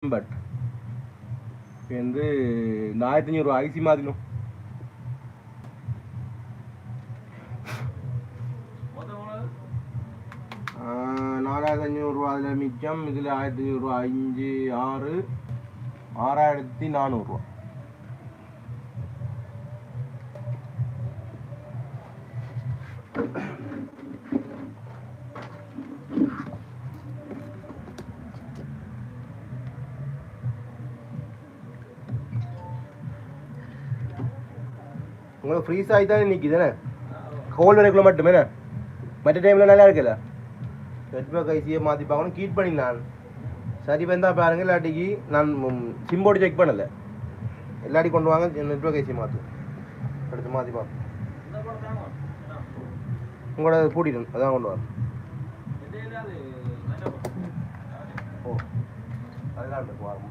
But வந்து 1500 IC மாதிரியும் 4500 ரூபா அதில் மிச்சம். இதில் 1500 ரூபா 5 6 6400 ரூபா. உங்களுக்கு ஃப்ரீஸ் ஆகி தான் நிற்கிதுண்ணே, ஹோல் வரைக்குள்ள மட்டுமே. மற்ற டைமில் நல்லா இருக்குல்ல. நெட்வொர்க் ஐசியை மாற்றி பார்க்கணும். கீட் பண்ணி நான் சரி வந்தால் பாருங்கள், இல்லாட்டிக்கு நான் சிம் போட்டு செக் பண்ணலை. எல்லாட்டி கொண்டு வாங்க நெட்வொர்க் ஐசியை மாற்று எடுத்து மாற்றி பார்ப்போம். உங்களோட பூட்டிடும் அதான் கொண்டு வாங்க. ஓ அதெல்லாம் இருக்கு வாங்க.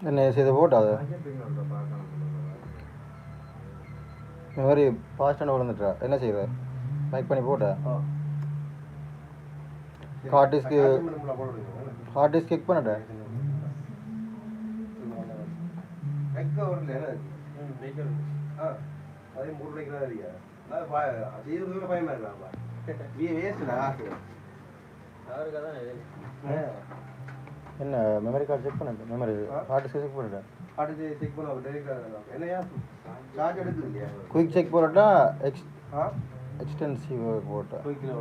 என்ன செய்து போட்டாது இந்த மாதிரி ஃபாஸ்டாக விழுந்துட்டா என்ன செய்யுது? லைக் பண்ணி போட்ட ஹார்ட் டிஸ்க் செக் பண்ணிட்டேன். என்ன மெமரி கார்டு செக் பண்ணிட்டேன், மெமரி ஹார்ட் டிஸ்க் செக் பண்ணிட்டேன். ஹார்ட் டிஸ்க் செக் பண்ண என்னையா சார்ஜ் எடுக்குது இல்லையா? குயிக் செக் போட்டா எக்ஸ்டென்சிவ் போட்டா குயிக்கில்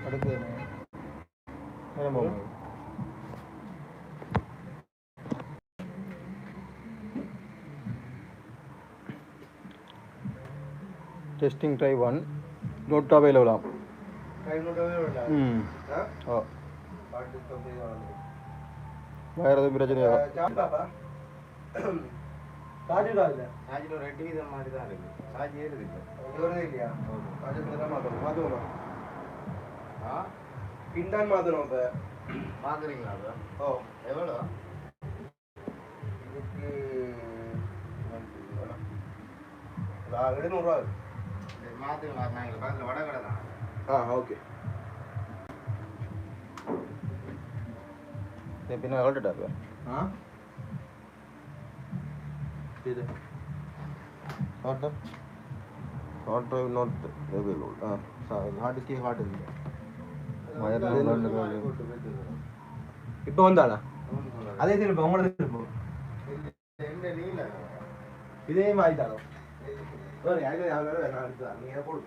அடுத்து testing try 1 not available ஆம். try not available ஆ ஹார்ட் டிஸ்க் அப்படியே வந்து வேற ஏதாவது பிரச்சனையா? பாப்பா சார்ஜ் இல்ல சார்ஜ் ரெட் வித மாதிரி தான் இருக்கு. சார்ஜ் ஏறுது இல்லையா? சார்ஜ் தான் மாத்தணும். பின்தான் மாத்தணும். இப்ப மாத்துறீங்களா? அது ஓ எவ்வளோ இதுக்கு 700 மாத்துங்களா? நாங்கள் பக்கத்தில் வடை கடை தான். ஓகே பின்ன கழட்டுட்டா இது hard drive not available. Hard டிஸ்கே ஹார்ட் இல்லை. இப்போ வந்தாளா? அதே திரும்ப உங்களோட திரும்ப இதே மாறிட்டாலும் நீங்க போடு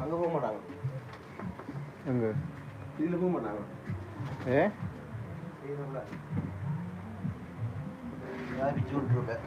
அங்க போக மாட்டாங்க. எங்க இதுல போக மாட்டாங்க. யார் பிச்சு விட்டுருப்பேன்.